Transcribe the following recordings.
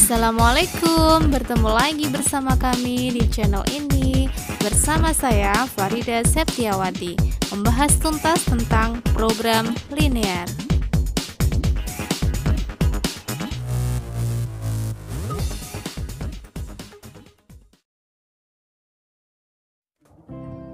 Assalamualaikum, bertemu lagi bersama kami di channel ini. Bersama saya Farida Septiawati, membahas tuntas tentang program linear.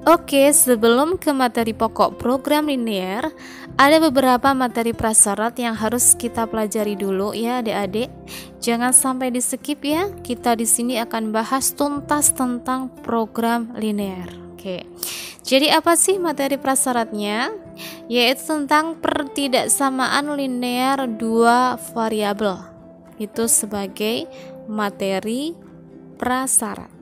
Oke, sebelum ke materi pokok program linear, ada beberapa materi prasyarat yang harus kita pelajari dulu ya adik-adik. Jangan sampai di skip ya. Kita di sini akan bahas tuntas tentang program linear. Oke. Jadi apa sih materi prasyaratnya? Yaitu tentang pertidaksamaan linear dua variabel. Itu sebagai materi prasyarat.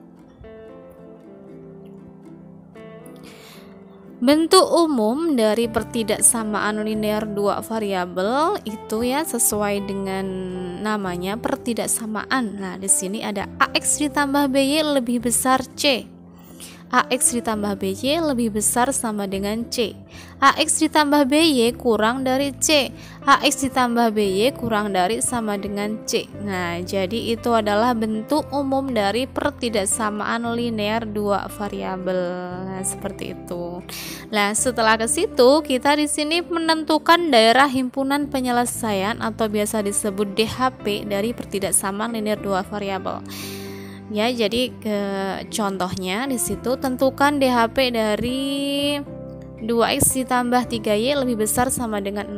Bentuk umum dari pertidaksamaan linear dua variabel itu ya sesuai dengan namanya pertidaksamaan. Nah, di sini ada AX ditambah BY lebih besar C. AX ditambah BY lebih besar sama dengan C. AX ditambah BY kurang dari C. AX ditambah BY kurang dari sama dengan C. Nah, jadi itu adalah bentuk umum dari pertidaksamaan linear dua variabel. Nah, seperti itu. Nah, setelah ke situ kita di sini menentukan daerah himpunan penyelesaian atau biasa disebut DHP dari pertidaksamaan linear dua variabel. Ya, jadi contohnya di situ tentukan DHP dari 2x ditambah 3y lebih besar sama dengan 6.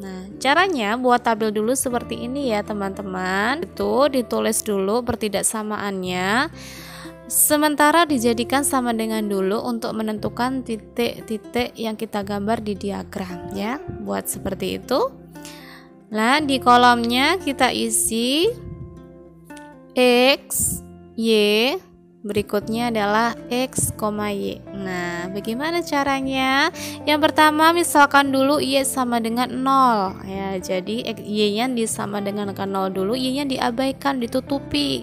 Nah, caranya buat tabel dulu seperti ini ya teman-teman. Itu ditulis dulu pertidaksamaannya. Sementara dijadikan sama dengan dulu untuk menentukan titik-titik yang kita gambar di diagram ya. Buat seperti itu. Nah, di kolomnya kita isi X, Y, berikutnya adalah X, Y. Nah, bagaimana caranya? Yang pertama, misalkan dulu Y sama dengan 0 ya, jadi Y-nya disama dengan 0 dulu, Y-nya diabaikan, ditutupi.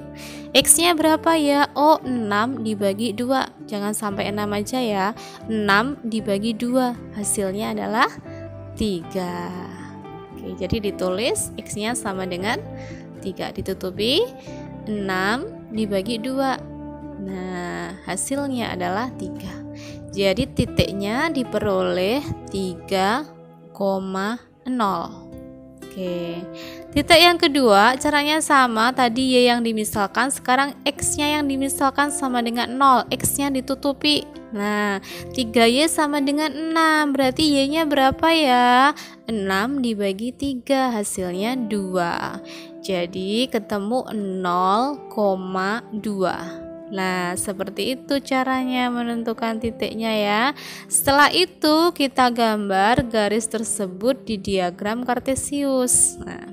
X-nya berapa ya? Oh, 6 dibagi 2. Jangan sampai 6 aja ya. 6 dibagi 2, hasilnya adalah 3. Oke, jadi ditulis X-nya sama dengan 3, ditutupi 6 dibagi 2. Nah, hasilnya adalah 3. Jadi titiknya diperoleh 3,0. Oke. Titik yang kedua caranya sama, tadi Y yang dimisalkan, sekarang X-nya yang dimisalkan sama dengan 0, X-nya ditutupi. Nah, 3Y sama dengan 6, berarti Y-nya berapa ya? 6 dibagi 3, hasilnya 2. Jadi ketemu 0,2. Nah, seperti itu caranya menentukan titiknya ya. Setelah itu kita gambar garis tersebut di diagram kartesius. Nah,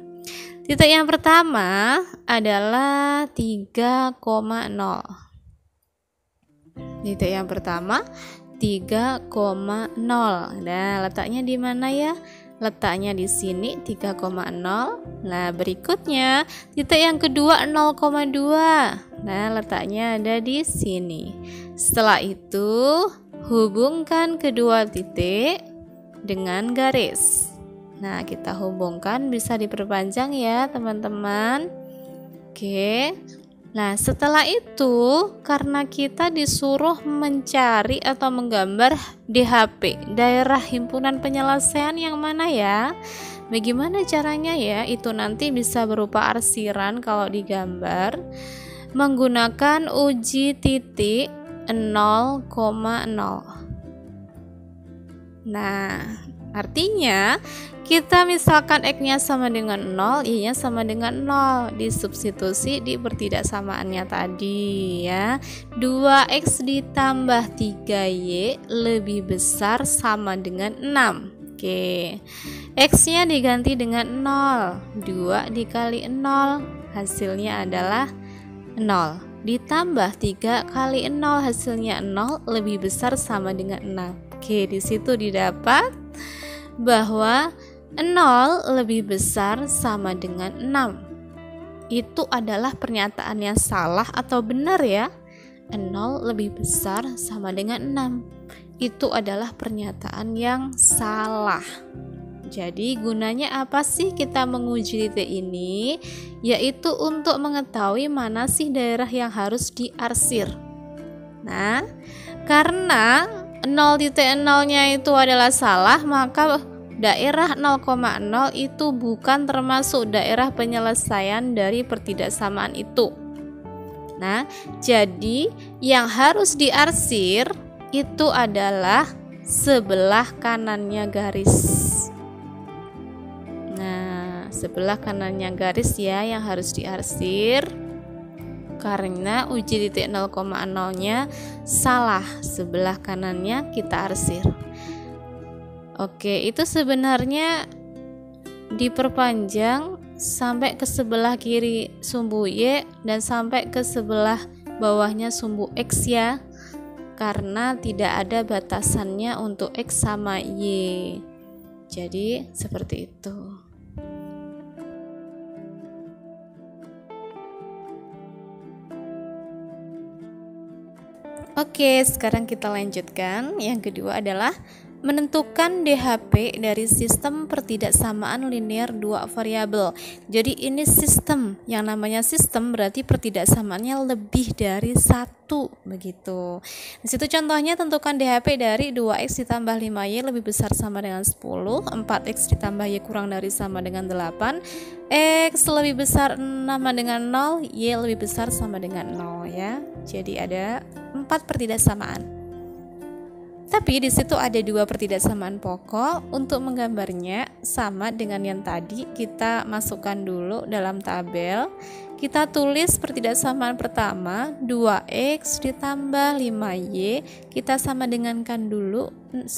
titik yang pertama adalah 3,0. Titik yang pertama 3,0. Nah, letaknya di mana ya? Letaknya di sini 3,0. Nah, berikutnya titik yang kedua 0,2. Nah, letaknya ada di sini. Setelah itu hubungkan kedua titik dengan garis. Nah, kita hubungkan, bisa diperpanjang ya teman-teman. Oke. Nah, setelah itu karena kita disuruh mencari atau menggambar DHP, daerah himpunan penyelesaian yang mana ya? Bagaimana caranya ya? Itu nanti bisa berupa arsiran kalau digambar menggunakan uji titik 0,0. Nah, artinya kita misalkan X-nya sama dengan 0, Y-nya sama dengan 0, disubstitusi di pertidaksamaannya tadi ya. 2X ditambah 3Y lebih besar sama dengan 6. Oke. X-nya diganti dengan 0. 2 dikali 0, hasilnya adalah 0. Ditambah 3 kali 0, hasilnya 0 lebih besar sama dengan 6. Oke, di situ didapat bahwa 0 lebih besar sama dengan 6. Itu adalah pernyataan yang salah atau benar ya? 0 lebih besar sama dengan 6. Itu adalah pernyataan yang salah. Jadi gunanya apa sih kita menguji titik ini? Yaitu untuk mengetahui mana sih daerah yang harus diarsir. Nah, karena 0.0-nya itu adalah salah, maka daerah 0,0 itu bukan termasuk daerah penyelesaian dari pertidaksamaan itu. Nah, jadi yang harus diarsir itu adalah sebelah kanannya garis. Nah, sebelah kanannya garis ya yang harus diarsir. Karena uji titik 0,0-nya salah, sebelah kanannya kita arsir. Oke, itu sebenarnya diperpanjang sampai ke sebelah kiri sumbu Y dan sampai ke sebelah bawahnya sumbu X ya, karena tidak ada batasannya untuk X sama Y. Jadi seperti itu. Oke, sekarang kita lanjutkan. Yang kedua adalah menentukan DHP dari sistem pertidaksamaan linear dua variabel. Jadi ini sistem, yang namanya sistem berarti pertidaksamaannya lebih dari satu, begitu. Di situ contohnya tentukan DHP dari 2x ditambah 5y lebih besar sama dengan 10, 4x ditambah y kurang dari sama dengan 8, x lebih besar sama dengan 0, y lebih besar sama dengan 0 ya. Jadi ada 4 pertidaksamaan. Tapi di situ ada 2 pertidaksamaan pokok. Untuk menggambarnya sama dengan yang tadi, kita masukkan dulu dalam tabel. Kita tulis pertidaksamaan pertama 2x ditambah 5y, kita sama dengankan dulu 10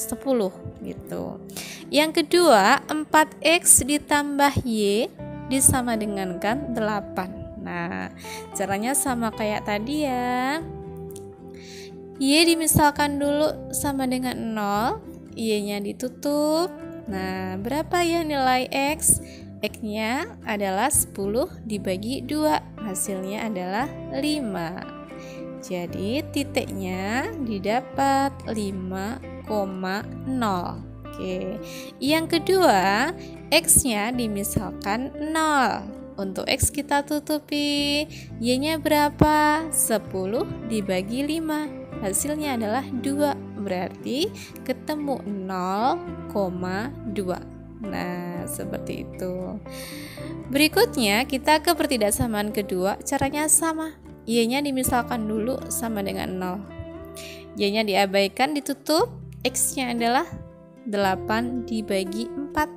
gitu. Yang kedua 4x ditambah y disama dengankan 8. Nah, caranya sama kayak tadi ya. Y dimisalkan dulu sama dengan 0, Y-nya ditutup. Nah, berapa ya nilai X? X-nya adalah 10 dibagi 2, hasilnya adalah 5. Jadi titiknya didapat 5,0. Oke. Yang kedua, X-nya dimisalkan 0. Untuk X kita tutupi, Y-nya berapa? 10 dibagi 5. Hasilnya adalah 2, berarti ketemu 0,2. Nah, seperti itu. Berikutnya kita ke pertidaksamaan kedua, caranya sama. Y-nya dimisalkan dulu sama dengan 0. Y-nya diabaikan, ditutup. X-nya adalah 8 dibagi 4.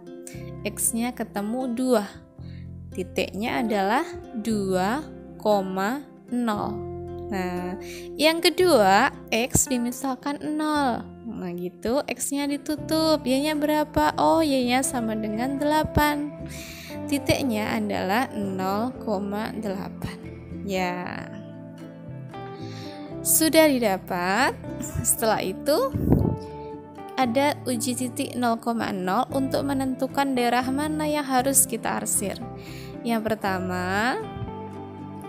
X-nya ketemu 2. Titiknya adalah 2,0. Nah, yang kedua, X dimisalkan 0. Nah gitu, X-nya ditutup. Y-nya berapa? Oh, Y-nya sama dengan 8. Titiknya adalah 0,8. Ya, sudah didapat. Setelah itu ada uji titik 0,0 untuk menentukan daerah mana yang harus kita arsir. Yang pertama,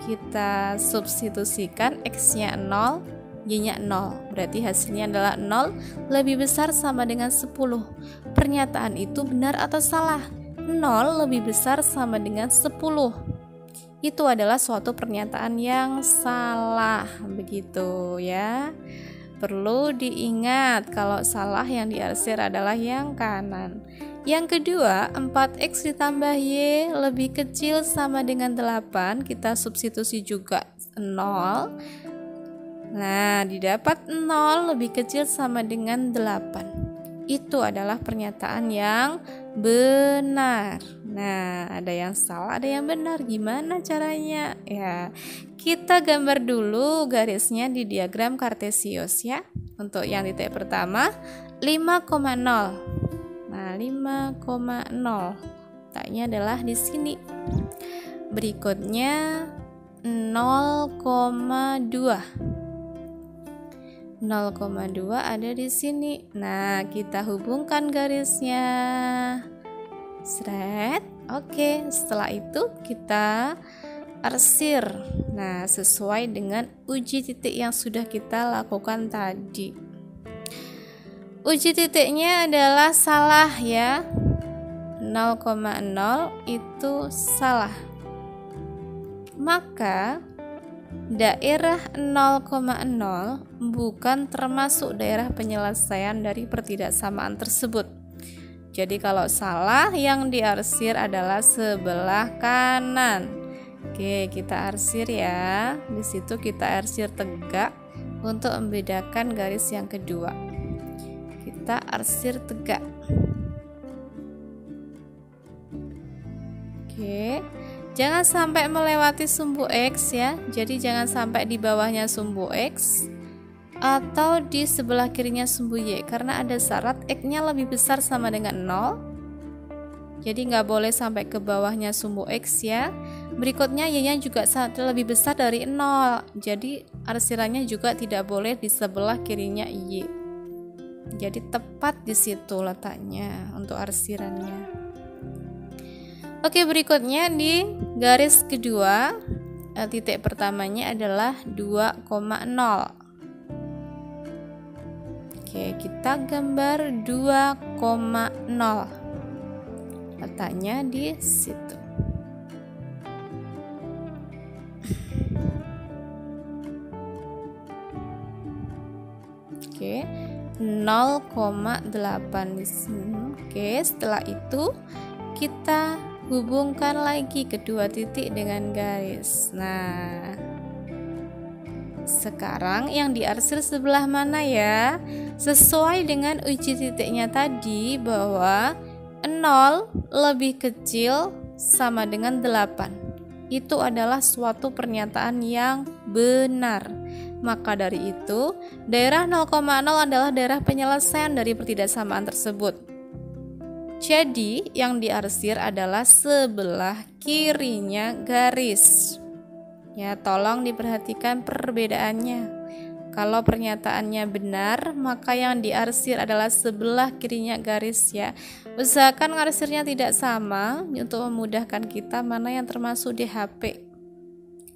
kita substitusikan X-nya 0, Y-nya 0. Berarti hasilnya adalah 0 lebih besar sama dengan 10. Pernyataan itu benar atau salah? 0 lebih besar sama dengan 10. Itu adalah suatu pernyataan yang salah, begitu ya. Perlu diingat kalau salah yang diarsir adalah yang kanan. Yang kedua, 4x ditambah y lebih kecil sama dengan 8. Kita substitusi juga 0. Nah, didapat 0 lebih kecil sama dengan 8. Itu adalah pernyataan yang benar. Nah, ada yang salah, ada yang benar. Gimana caranya? Ya, kita gambar dulu garisnya di diagram Kartesius ya. Untuk yang titik pertama 5,0. Nah, 5,0 letaknya adalah di sini. Berikutnya 0,2. 0,2 ada di sini. Nah, kita hubungkan garisnya. Sret. Oke, setelah itu kita arsir. Nah, sesuai dengan uji titik yang sudah kita lakukan tadi. Uji titiknya adalah salah ya. 0,0 itu salah. Maka daerah 0,0 bukan termasuk daerah penyelesaian dari pertidaksamaan tersebut. Jadi kalau salah, yang diarsir adalah sebelah kanan. Oke, kita arsir ya. Di situ kita arsir tegak untuk membedakan garis yang kedua. Kita arsir tegak. Oke. Jangan sampai melewati sumbu X ya. Jadi jangan sampai di bawahnya sumbu X atau di sebelah kirinya sumbu Y, karena ada syarat X-nya lebih besar sama dengan 0. Jadi nggak boleh sampai ke bawahnya sumbu X ya. Berikutnya Y-nya juga lebih besar dari 0. Jadi arsirannya juga tidak boleh di sebelah kirinya Y. Jadi tepat di situ letaknya untuk arsirannya. Oke, berikutnya di garis kedua, titik pertamanya adalah 2,0. Oke, kita gambar 2,0. Letaknya di situ. Oke, 0,8 di sini. Oke, setelah itu kita hubungkan lagi kedua titik dengan garis. Nah, sekarang yang diarsir sebelah mana ya? Sesuai dengan uji titiknya tadi bahwa 0 lebih kecil sama dengan 8. Itu adalah suatu pernyataan yang benar. Maka dari itu, daerah 0,0 adalah daerah penyelesaian dari pertidaksamaan tersebut. Jadi yang diarsir adalah sebelah kirinya garis. Ya, tolong diperhatikan perbedaannya. Kalau pernyataannya benar, maka yang diarsir adalah sebelah kirinya garis ya. Usahakan arsirnya tidak sama untuk memudahkan kita mana yang termasuk DHP.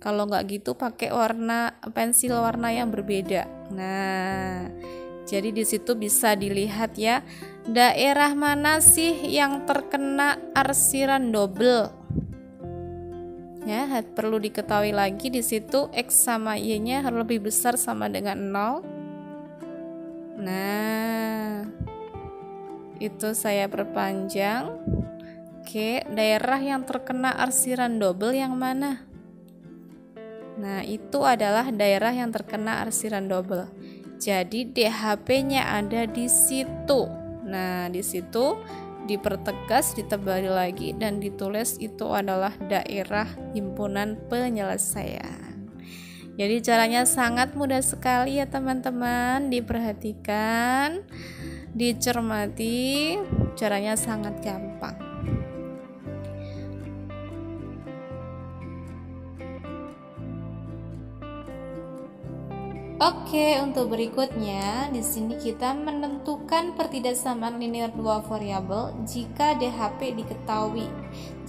Kalau nggak gitu pakai warna pensil warna yang berbeda. Nah, jadi di situ bisa dilihat ya, daerah mana sih yang terkena arsiran double. Ya, perlu diketahui lagi di situ X sama Y-nya harus lebih besar sama dengan 0. Nah, itu saya perpanjang. Oke, daerah yang terkena arsiran double yang mana? Nah, itu adalah daerah yang terkena arsiran double. Jadi DHP-nya ada di situ. Nah, di situ dipertegas, ditebali lagi dan ditulis itu adalah daerah himpunan penyelesaian. Jadi caranya sangat mudah sekali ya teman-teman, diperhatikan, dicermati, caranya sangat gampang. Oke, untuk berikutnya di sini kita menentukan pertidaksamaan linear dua variabel jika DHP diketahui.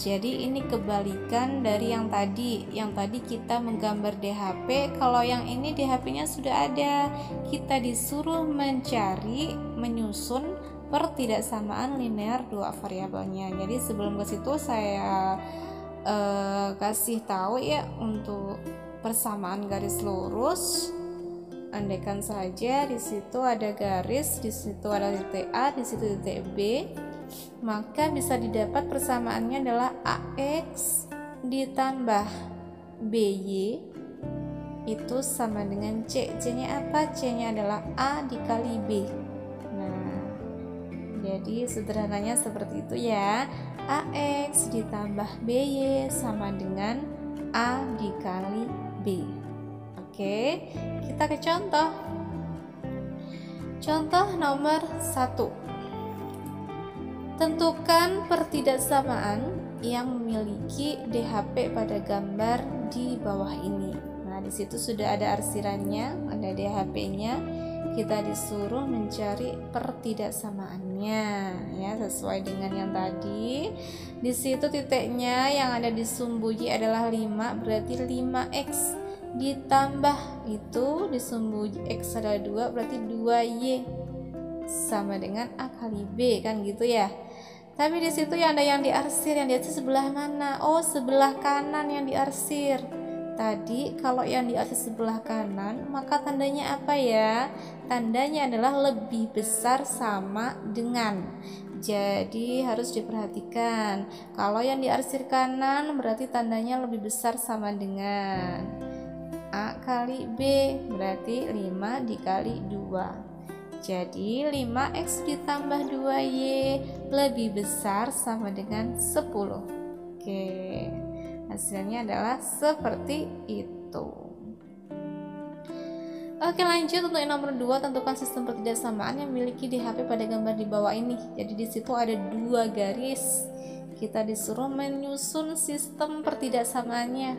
Jadi ini kebalikan dari yang tadi. Yang tadi kita menggambar DHP, kalau yang ini DHP-nya sudah ada. Kita disuruh mencari, menyusun pertidaksamaan linear dua variabelnya. Jadi sebelum ke situ saya kasih tahu ya untuk persamaan garis lurus. Andaikan saja di situ ada garis, di situ ada titik A, di situ titik B, maka bisa didapat persamaannya adalah AX ditambah BY itu sama dengan C. C-nya apa? C-nya adalah A dikali B. Nah, jadi sederhananya seperti itu ya. AX ditambah BY sama dengan A dikali B. Oke, kita ke contoh. Contoh nomor 1. Tentukan pertidaksamaan yang memiliki DHP pada gambar di bawah ini. Nah, di situ sudah ada arsirannya, ada DHP-nya. Kita disuruh mencari pertidaksamaannya ya, sesuai dengan yang tadi. Di situ titiknya yang ada di sumbu Y adalah 5, berarti 5X ditambah itu di sumbu X adalah 2, berarti 2Y sama dengan A kali B, kan gitu ya. Tapi di situ yang ada yang diarsir, yang diarsir sebelah mana? Oh, sebelah kanan yang diarsir. Tadi kalau yang diarsir sebelah kanan, maka tandanya apa ya? Tandanya adalah lebih besar sama dengan. Jadi harus diperhatikan. Kalau yang diarsir kanan berarti tandanya lebih besar sama dengan A kali B, berarti 5 dikali 2. Jadi 5x ditambah 2y lebih besar sama dengan 10. Oke, hasilnya adalah seperti itu. Oke, lanjut untuk yang nomor 2, tentukan sistem pertidaksamaan yang memiliki DHP pada gambar di bawah ini. Jadi di situ ada 2 garis. Kita disuruh menyusun sistem pertidaksamaannya.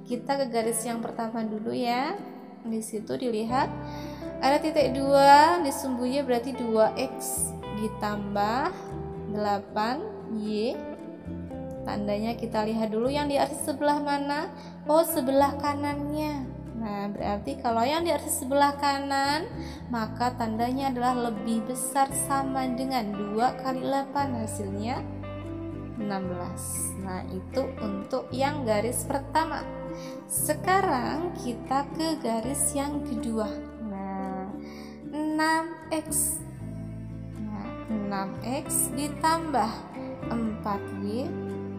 Kita ke garis yang pertama dulu ya. Di situ dilihat ada titik 2 di sumbu Y, berarti 2x ditambah 8y. Tandanya kita lihat dulu yang diarsir sebelah mana. Oh, sebelah kanannya. Nah, berarti kalau yang diarsir sebelah kanan, maka tandanya adalah lebih besar sama dengan 2 kali 8, hasilnya 16. Nah, itu untuk yang garis pertama. Sekarang kita ke garis yang kedua. Nah, 6x. Nah, 6x ditambah 4y.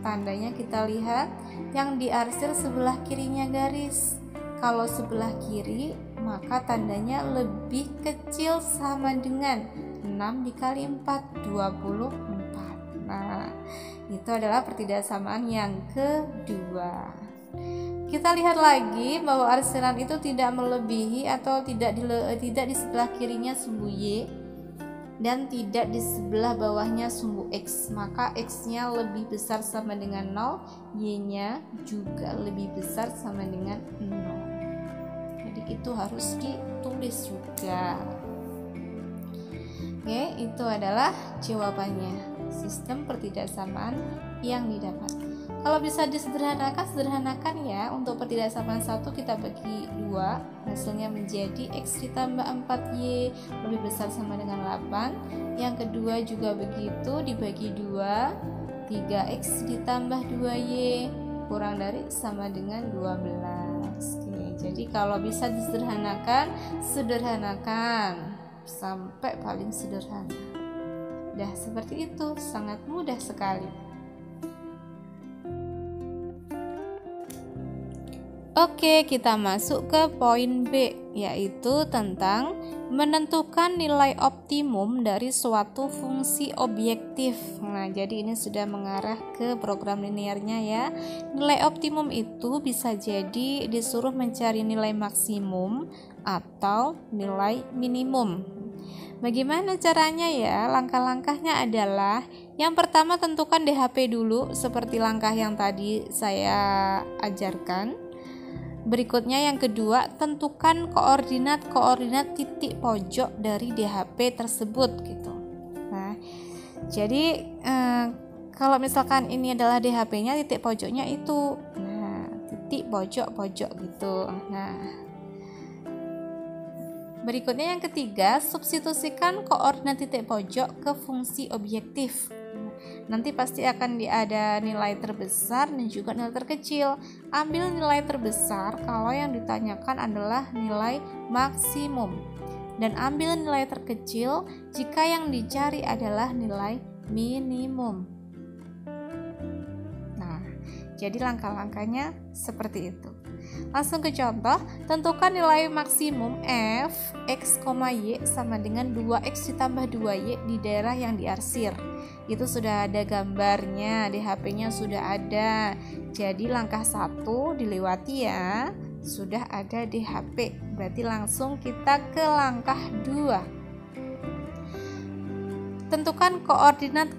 Tandanya kita lihat yang diarsir sebelah kirinya garis. Kalau sebelah kiri, maka tandanya lebih kecil sama dengan 6 dikali 4, 24. Nah, itu adalah pertidaksamaan yang kedua. Kita lihat lagi bahwa arsiran itu tidak melebihi atau tidak di sebelah kirinya sumbu Y dan tidak di sebelah bawahnya sumbu X. Maka X-nya lebih besar sama dengan 0, Y-nya juga lebih besar sama dengan 0. Jadi itu harus ditulis juga. Oke, itu adalah jawabannya. Sistem pertidaksamaan yang didapat. Kalau bisa disederhanakan, sederhanakan ya. Untuk pertidaksamaan 1 kita bagi 2, hasilnya menjadi x ditambah 4y lebih besar sama dengan 8. Yang kedua juga begitu, dibagi 2, 3x ditambah 2y kurang dari sama dengan 12. Oke, jadi kalau bisa disederhanakan, sederhanakan sampai paling sederhana. Dah seperti itu, sangat mudah sekali. Oke, kita masuk ke poin B, yaitu tentang menentukan nilai optimum dari suatu fungsi objektif. Nah, jadi ini sudah mengarah ke program linearnya ya. Nilai optimum itu bisa jadi disuruh mencari nilai maksimum atau nilai minimum. Bagaimana caranya ya? Langkah-langkahnya adalah yang pertama tentukan DHP dulu seperti langkah yang tadi saya ajarkan. Berikutnya yang kedua, tentukan koordinat titik pojok dari DHP tersebut gitu. Nah, jadi kalau misalkan ini adalah DHP-nya, titik pojoknya itu, nah titik pojok gitu. Nah, berikutnya yang ketiga, substitusikan koordinat titik pojok ke fungsi objektif. Nanti pasti akan ada nilai terbesar dan juga nilai terkecil. Ambil nilai terbesar kalau yang ditanyakan adalah nilai maksimum, dan ambil nilai terkecil jika yang dicari adalah nilai minimum. Nah, jadi langkah-langkahnya seperti itu. Langsung ke contoh, tentukan nilai maksimum f x, y sama dengan 2x ditambah 2y di daerah yang diarsir. Itu sudah ada gambarnya, DHP-nya sudah ada. Jadi langkah 1 dilewati ya, sudah ada DHP. Berarti langsung kita ke langkah 2. Tentukan koordinat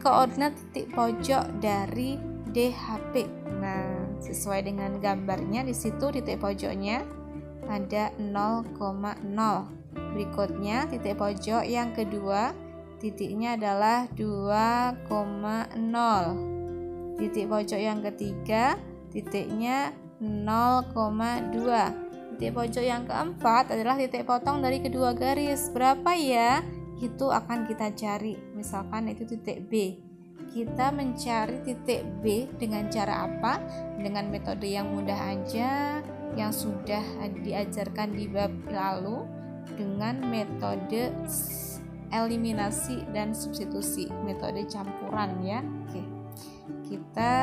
titik pojok dari DHP. Nah, sesuai dengan gambarnya di situ titik pojoknya ada 0,0. Berikutnya titik pojok yang kedua, titiknya adalah 2,0. Titik pojok yang ketiga, titiknya 0,2. Titik pojok yang keempat adalah titik potong dari kedua garis. Berapa ya? Itu akan kita cari. Misalkan itu titik B. kita mencari titik B dengan cara apa? Dengan metode yang mudah aja, yang sudah diajarkan di bab lalu, dengan metode eliminasi dan substitusi, metode campuran ya. Oke, kita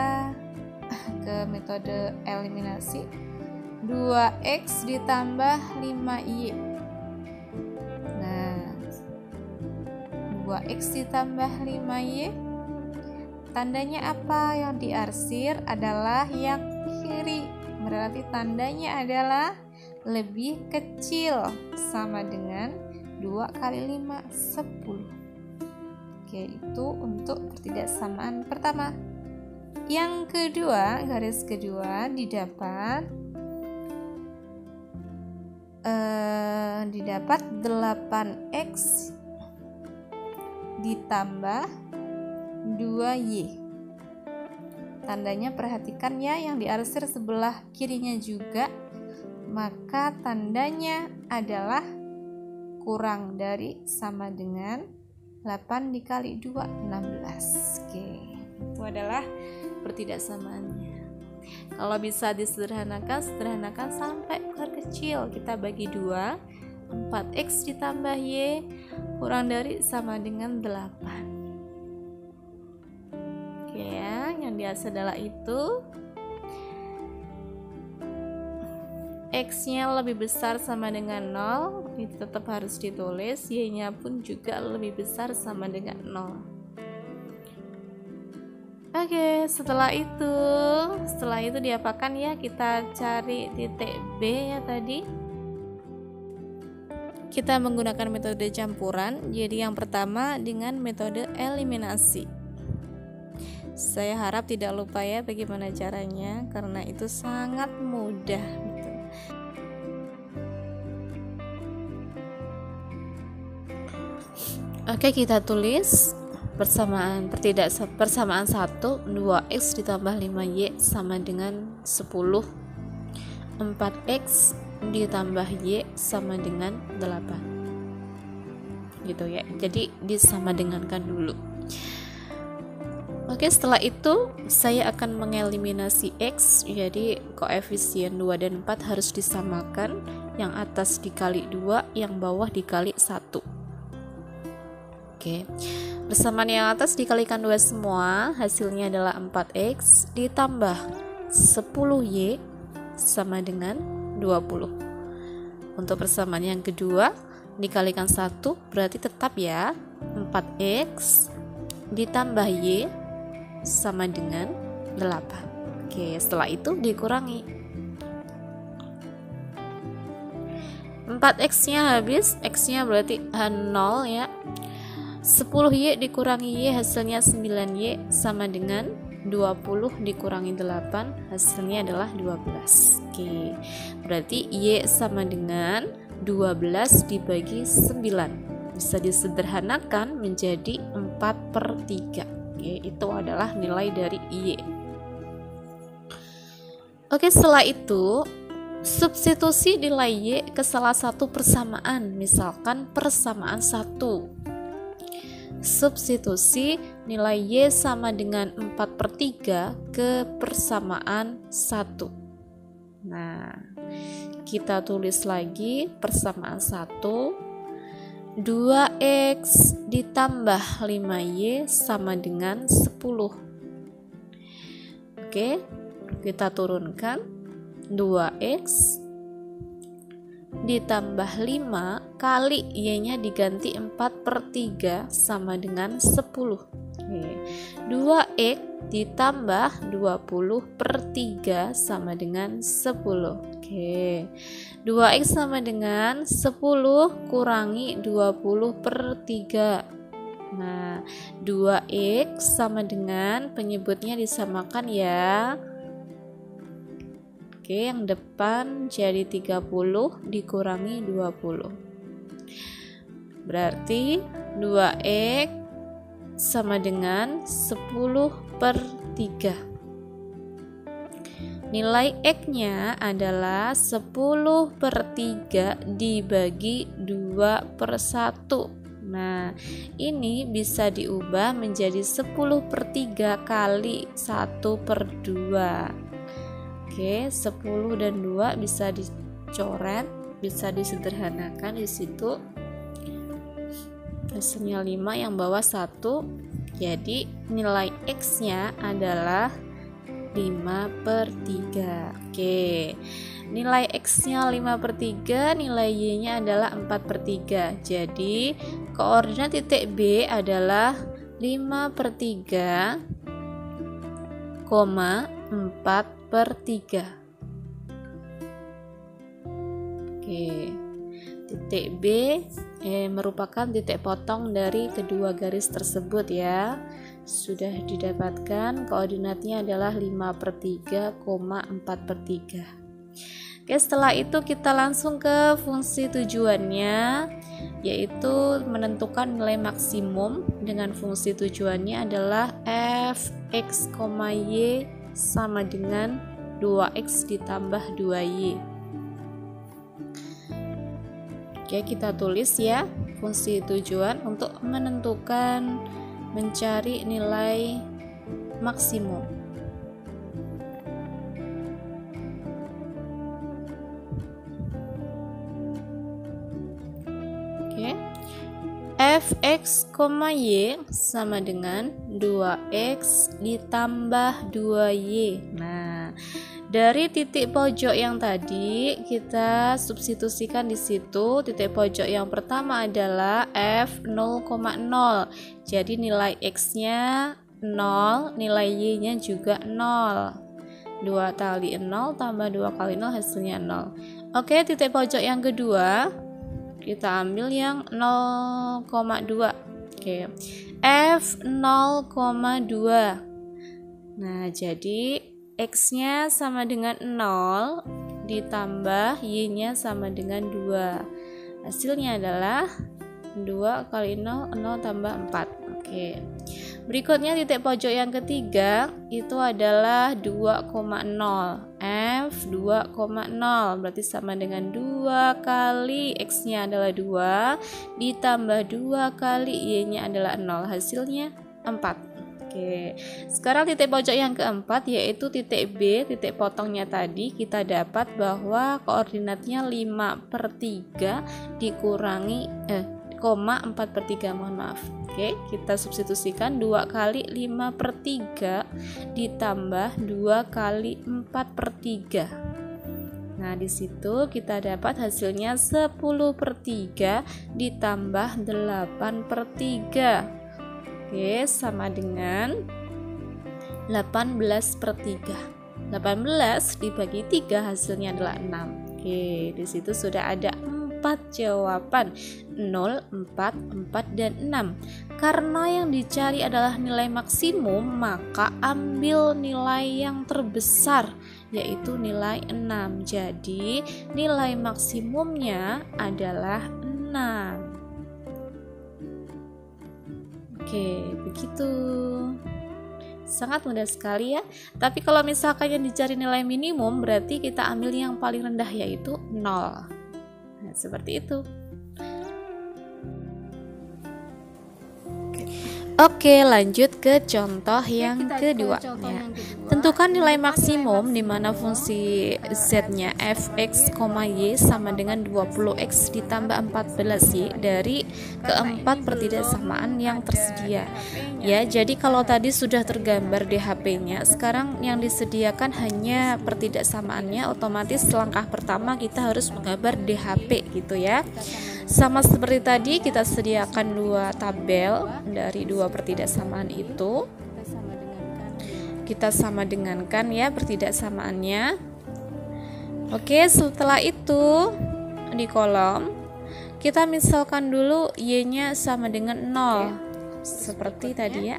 ke metode eliminasi. 2x ditambah 5y. Nah, 2x ditambah 5y, tandanya apa? Yang diarsir adalah yang kiri, berarti tandanya adalah lebih kecil, sama dengan 2 kali 5, 10. Oke, itu untuk pertidaksamaan pertama. Yang kedua, garis kedua didapat 8x ditambah 2y. Tandanya perhatikan ya, yang diarsir sebelah kirinya juga, maka tandanya adalah kurang dari sama dengan 8 dikali 2, 16. Oke, itu adalah pertidaksamaannya. Kalau bisa disederhanakan, sederhanakan sampai keluar kecil. Kita bagi 2, 4x ditambah y kurang dari sama dengan 8. Oke ya, yang diarsir adalah itu. X-nya lebih besar sama dengan 0, itu tetap harus ditulis. Y-nya pun juga lebih besar sama dengan 0. Oke, setelah itu diapakan ya? Kita cari titik B ya tadi. Kita menggunakan metode campuran. Jadi yang pertama dengan metode eliminasi. Saya harap tidak lupa ya bagaimana caranya, karena itu sangat mudah gitu. Oke, kita tulis persamaan 1, 2x ditambah 5y sama dengan 10. 4x ditambah y sama dengan 8. Gitu ya. Jadi disama dengankan dulu. Oke, setelah itu saya akan mengeliminasi x. Jadi koefisien 2 dan 4 harus disamakan. Yang atas dikali 2, yang bawah dikali 1. Oke. Persamaan yang atas dikalikan 2 semua, hasilnya adalah 4x ditambah 10y sama dengan 20. Untuk persamaan yang kedua dikalikan 1, berarti tetap ya 4x ditambah y sama dengan 8. Oke, setelah itu dikurangi. 4x-nya habis, x-nya berarti 0 ya. 10y dikurangi y hasilnya 9y sama dengan 20 dikurangi 8 hasilnya adalah 12. Oke, berarti y sama dengan 12 dibagi 9. Bisa disederhanakan menjadi 4/3. Oke, itu adalah nilai dari y. Oke, setelah itu substitusi nilai y ke salah satu persamaan, misalkan persamaan 1. Substitusi nilai y sama dengan 4/3 ke persamaan 1. Nah, kita tulis lagi persamaan 1. 2x ditambah 5y sama dengan 10. Oke, kita turunkan. 2x ditambah 5 kali y-nya diganti 4/3 sama dengan 10. Oke. 2x ditambah 20/3 sama dengan 10. Oke. 2x sama dengan 10 kurangi 20/3. Nah, 2x sama dengan penyebutnya disamakan ya. Oke, yang depan jadi 30 dikurangi 20. Berarti 2x sama dengan 10/3. Nilai x-nya adalah 10/3 dibagi 2/1. Nah, ini bisa diubah menjadi 10/3 kali 1/2. Oke, 10 dan 2 bisa dicoret, bisa disederhanakan di situ. Hasilnya 5, yang bawah 1. Jadi nilai X-nya adalah 5/3. Oke. Nilai X-nya 5/3, nilai Y-nya adalah 4/3. Jadi koordinat titik B adalah 5/3, 4/3. Oke. Titik B merupakan titik potong dari kedua garis tersebut ya. Sudah didapatkan, koordinatnya adalah 5/3, 4/3. Oke, setelah itu kita langsung ke fungsi tujuannya, yaitu menentukan nilai maksimum. Dengan fungsi tujuannya adalah f(x, y) sama dengan 2x ditambah 2y. Oke, kita tulis ya fungsi tujuan untuk menentukan, mencari nilai maksimum. Oke, fx, y sama dengan 2x ditambah 2y. Nah, dari titik pojok yang tadi kita substitusikan di situ. Titik pojok yang pertama adalah f 0,0. Jadi nilai x-nya 0, nilai y-nya juga 0. 2 kali 0 tambah 2 kali 0 hasilnya 0. Oke, titik pojok yang kedua kita ambil yang 0,2. Oke, f 0,2. Nah, jadi X-nya sama dengan 0 ditambah Y-nya sama dengan 2. Hasilnya adalah 2 kali 0, 0 tambah 4. Oke. Berikutnya titik pojok yang ketiga itu adalah 2,0. F 2,0 berarti sama dengan 2 kali X-nya adalah 2 ditambah 2 kali Y-nya adalah 0. Hasilnya 4. Oke, sekarang titik pojok yang keempat yaitu titik B, titik potongnya tadi kita dapat bahwa koordinatnya 5/3 dikurangi 4/3, mohon maaf. Oke, kita substitusikan 2 kali 5/3 ditambah 2 kali 4/3. Nah, di situ kita dapat hasilnya 10/3 ditambah 8/3. Oke, sama dengan 18/3. 18 dibagi 3 hasilnya adalah 6. Oke, di situ sudah ada 4 jawaban, 0, 4, 4, dan 6. Karena yang dicari adalah nilai maksimum, maka ambil nilai yang terbesar, yaitu nilai 6. Jadi, nilai maksimumnya adalah 6. Oke, begitu. Sangat mudah sekali ya. Tapi kalau misalkan yang dicari nilai minimum, berarti kita ambil yang paling rendah yaitu 0. Nah, seperti itu. Oke, lanjut ke contoh yang kedua. Tentukan nilai maksimum di mana fungsi z-nya f(x, y) sama dengan 20x ditambah 14y dari keempat pertidaksamaan yang tersedia. Ya, jadi kalau tadi sudah tergambar DHP-nya, sekarang yang disediakan hanya pertidaksamaannya. Otomatis langkah pertama kita harus menggambar DHP gitu ya. Sama seperti tadi kita sediakan 2 tabel dari 2 pertidaksamaan itu. Kita sama dengankan ya pertidaksamaannya. Oke, setelah itu di kolom kita misalkan dulu y-nya sama dengan 0. Seperti tadi ya.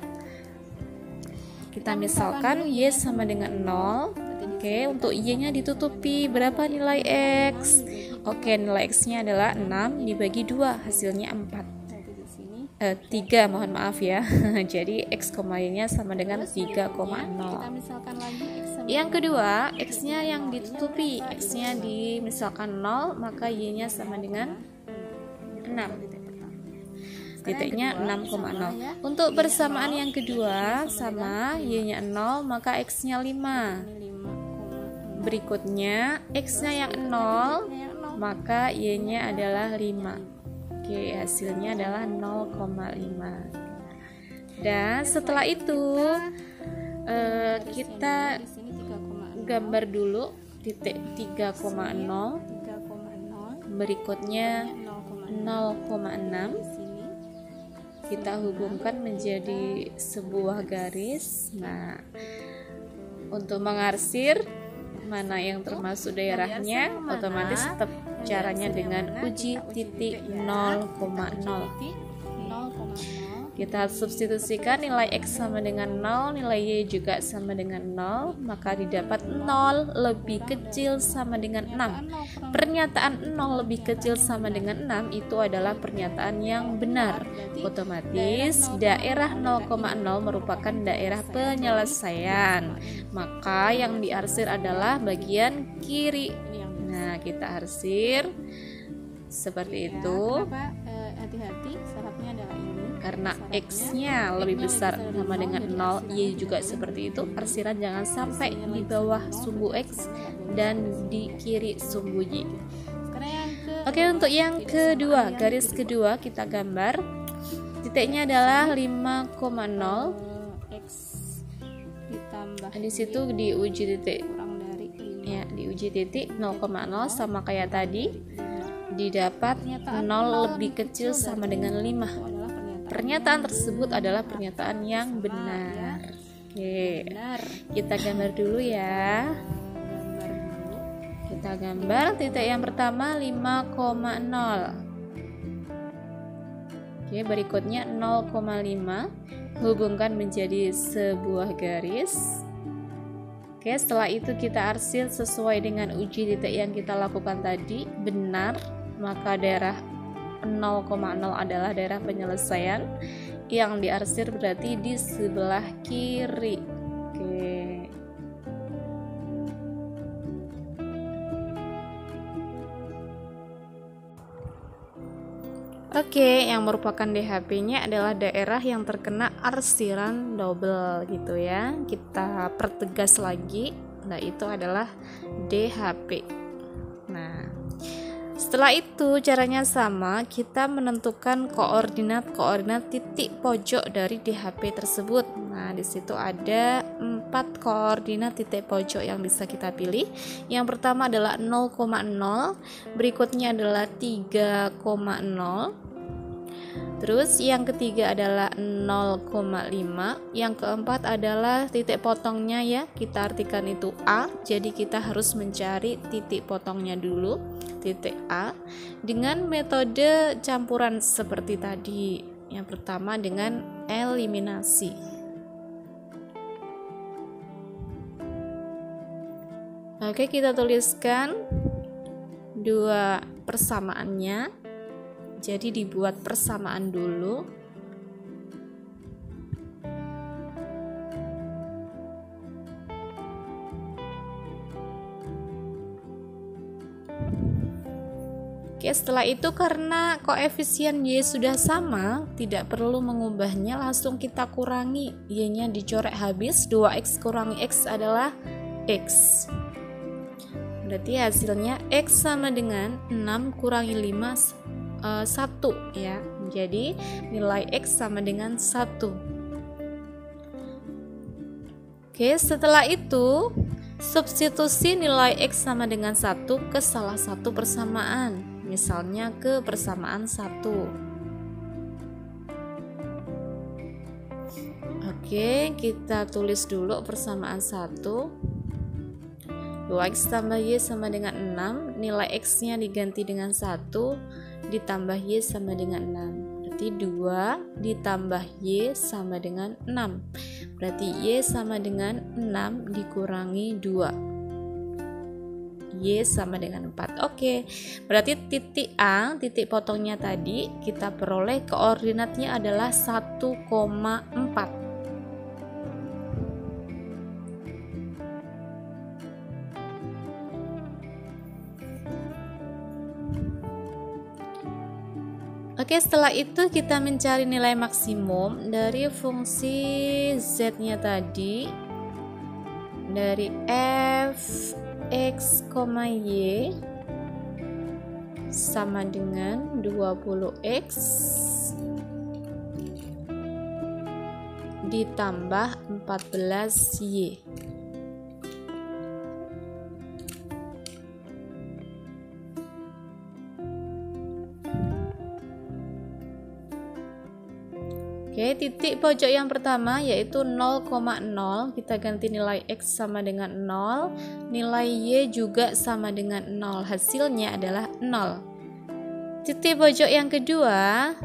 Kita misalkan y sama dengan 0. Oke, untuk y-nya ditutupi berapa nilai x? Oke, nilai x-nya adalah 6 dibagi 2, hasilnya 4. 3, mohon maaf ya. Jadi x, y-nya sama dengan 3,0. Yang kedua, x-nya yang ditutupi, x-nya misalkan 0, maka y-nya sama dengan 6. titiknya 6,0. Untuk persamaan yang kedua sama y-nya 0 maka x-nya 5. Berikutnya x-nya yang 0 maka y-nya adalah 5. Oke, hasilnya adalah 0,5. Dan setelah itu kita gambar dulu titik 3,0, berikutnya 0,6, kita hubungkan menjadi sebuah garis. Nah, untuk mengarsir mana yang termasuk daerahnya, otomatis tetap caranya dengan uji titik 0,0. Kita substitusikan nilai x sama dengan 0, nilai y juga sama dengan 0, maka didapat 0 lebih kecil sama dengan 6. Pernyataan 0 lebih kecil sama dengan 6 itu adalah pernyataan yang benar. Otomatis daerah 0,0 merupakan daerah penyelesaian. Maka yang diarsir adalah bagian kiri. Nah, kita arsir seperti itu. Hati-hati, syaratnya adalah ini. Karena x-nya lebih besar sama dengan 0, y juga seperti itu. Arsiran jangan sampai di bawah sumbu x dan di kiri sumbu y. Oke, untuk yang kedua, garis kedua kita gambar. Titiknya adalah 5,0. X ditambah Di situ diuji titik. kurang dari 5. Ya, diuji titik 0,0 sama kayak tadi. Didapat 0 lebih kecil sama dengan 5. Pernyataan tersebut adalah pernyataan yang benar. Oke, kita gambar dulu ya. Kita gambar titik yang pertama 5,0. Oke, berikutnya 0,5. Hubungkan menjadi sebuah garis. Oke, setelah itu kita arsir sesuai dengan uji titik yang kita lakukan tadi. Benar, maka daerah 0,0 adalah daerah penyelesaian. Yang diarsir berarti di sebelah kiri. Oke, yang merupakan DHP-nya adalah daerah yang terkena arsiran double gitu ya. Kita pertegas lagi. Nah, itu adalah DHP. Nah, setelah itu caranya sama, kita menentukan koordinat titik pojok dari DHP tersebut. Nah, di situ ada 4 koordinat titik pojok yang bisa kita pilih. Yang pertama adalah 0,0, berikutnya adalah 3,0. Terus yang ketiga adalah 0,5, yang keempat adalah titik potongnya ya, kita artikan itu A. Jadi kita harus mencari titik potongnya dulu, titik A, dengan metode campuran seperti tadi. Yang pertama dengan eliminasi. Oke, kita tuliskan dua persamaannya. Jadi dibuat persamaan dulu. Oke, setelah itu karena koefisien Y sudah sama, tidak perlu mengubahnya, langsung kita kurangi. Y-nya dicoret habis, 2x kurangi x adalah x. Berarti hasilnya x sama dengan 6 kurangi 5, 1 ya. Jadi nilai x sama dengan 1. Oke, setelah itu substitusi nilai x sama dengan 1 ke salah satu persamaan. Misalnya ke persamaan 1. Oke, kita tulis dulu persamaan 1. 2x tambah y sama dengan 6. Nilai x-nya diganti dengan 1, ditambah y sama dengan 6. Berarti 2 ditambah y sama dengan 6. Berarti y sama dengan 6 dikurangi 2. Y sama dengan 4. Oke, berarti titik A, titik potongnya tadi, kita peroleh koordinatnya adalah 1,4. Oke, setelah itu kita mencari nilai maksimum dari fungsi z-nya tadi, dari f x, y sama dengan 20x ditambah 14y. Oke, titik pojok yang pertama yaitu 0,0, kita ganti nilai x sama dengan 0, nilai y juga sama dengan 0, hasilnya adalah 0. Titik pojok yang kedua,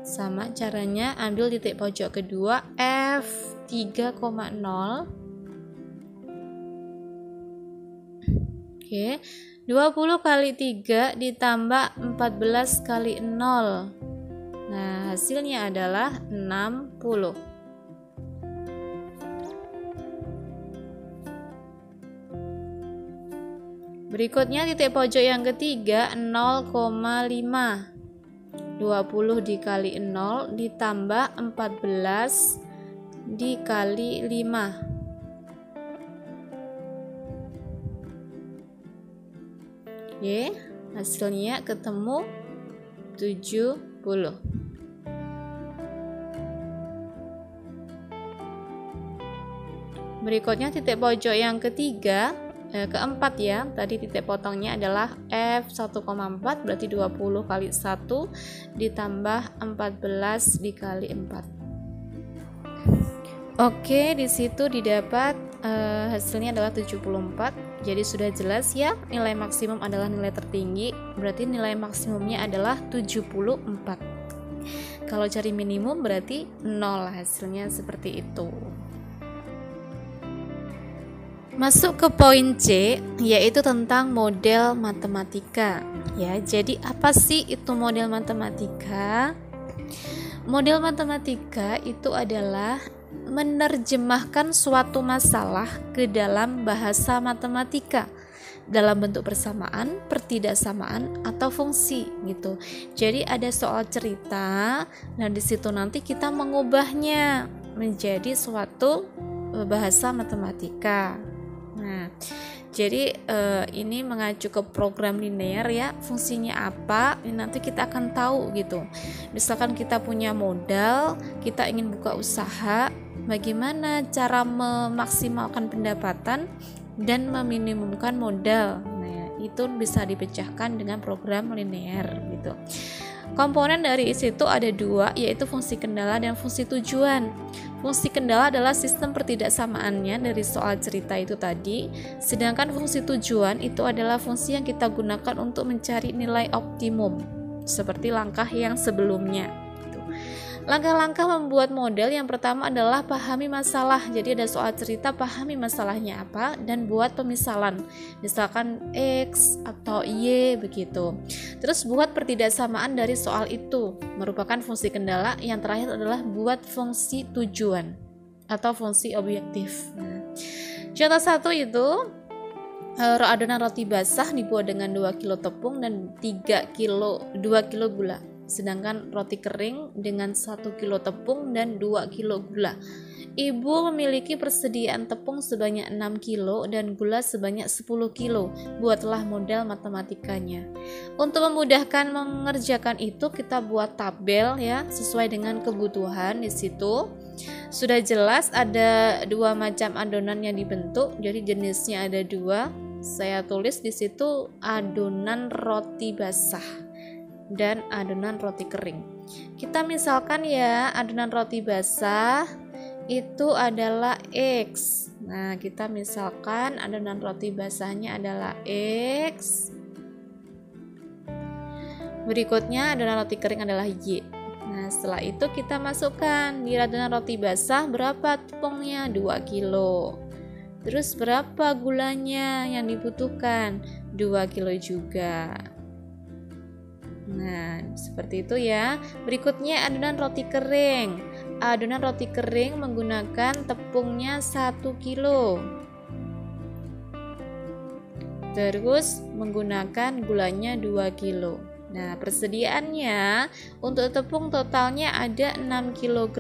sama caranya, ambil titik pojok kedua, f 3,0. Oke, 20 kali 3 ditambah 14 kali 0. Nah, hasilnya adalah 60. Berikutnya titik pojok yang ketiga 0,5. 20 dikali 0 ditambah 14 dikali 5. Oke, hasilnya ketemu 70. Berikutnya titik pojok yang ketiga, keempat ya, tadi titik potongnya adalah f 1,4, berarti 20 kali 1 ditambah 14 dikali 4. Oke, di situ didapat hasilnya adalah 74. Jadi sudah jelas ya, nilai maksimum adalah nilai tertinggi, berarti nilai maksimumnya adalah 74. Kalau cari minimum berarti 0, hasilnya seperti itu. Masuk ke poin C, yaitu tentang model matematika. Ya, jadi apa sih itu model matematika? Model matematika itu adalah menerjemahkan suatu masalah ke dalam bahasa matematika dalam bentuk persamaan, pertidaksamaan, atau fungsi gitu. Jadi ada soal cerita, nah di situ nanti kita mengubahnya menjadi suatu bahasa matematika. Nah, jadi ini mengacu ke program linear ya, fungsinya apa, ini nanti kita akan tahu gitu. Misalkan kita punya modal, kita ingin buka usaha, bagaimana cara memaksimalkan pendapatan dan meminimumkan modal. Nah, itu bisa dipecahkan dengan program linear gitu. Komponen dari situ ada dua, yaitu fungsi kendala dan fungsi tujuan. Fungsi kendala adalah sistem pertidaksamaannya dari soal cerita itu tadi, sedangkan fungsi tujuan itu adalah fungsi yang kita gunakan untuk mencari nilai optimum, seperti langkah yang sebelumnya. Langkah-langkah membuat model yang pertama adalah pahami masalah. Jadi ada soal cerita, pahami masalahnya apa dan buat pemisalan. Misalkan X atau Y begitu. Terus buat pertidaksamaan dari soal itu, merupakan fungsi kendala. Yang terakhir adalah buat fungsi tujuan atau fungsi objektif. Contoh satu itu adonan roti basah dibuat dengan 2 kilo tepung dan 2 kilo gula. Sedangkan roti kering dengan 1 kilo tepung dan 2 kilo gula. Ibu memiliki persediaan tepung sebanyak 6 kilo dan gula sebanyak 10 kilo. Buatlah model matematikanya. Untuk memudahkan mengerjakan itu, kita buat tabel ya, sesuai dengan kebutuhan. Di situ sudah jelas ada 2 macam adonan yang dibentuk, jadi jenisnya ada 2. Saya tulis di situ adonan roti basah dan adonan roti kering. Kita misalkan ya, adonan roti basah itu adalah X. Nah, kita misalkan adonan roti basahnya adalah X. Berikutnya adonan roti kering adalah Y. Nah, setelah itu kita masukkan di adonan roti basah berapa tepungnya? 2 kilo. Terus berapa gulanya yang dibutuhkan? 2 kilo juga. Nah, seperti itu ya. Berikutnya adonan roti kering. Adonan roti kering menggunakan tepungnya 1 kilo. Terus menggunakan gulanya 2 kilo. Nah, persediaannya untuk tepung totalnya ada 6 kg.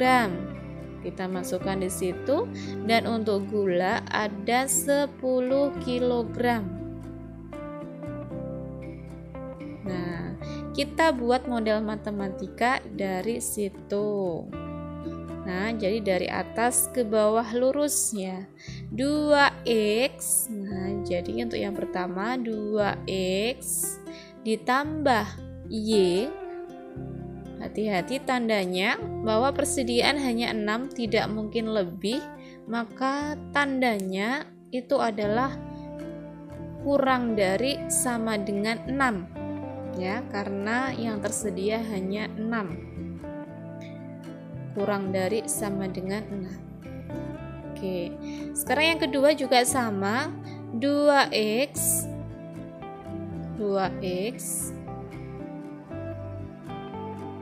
Kita masukkan di situ, dan untuk gula ada 10 kg. Nah, kita buat model matematika dari situ. Nah, jadi dari atas ke bawah lurus ya. 2x. Nah, jadi untuk yang pertama 2x ditambah y. Hati-hati tandanya, bahwa persediaan hanya 6, tidak mungkin lebih, maka tandanya itu adalah kurang dari sama dengan 6 ya, karena yang tersedia hanya 6. Kurang dari sama dengan 6. Oke, sekarang yang kedua juga sama, 2x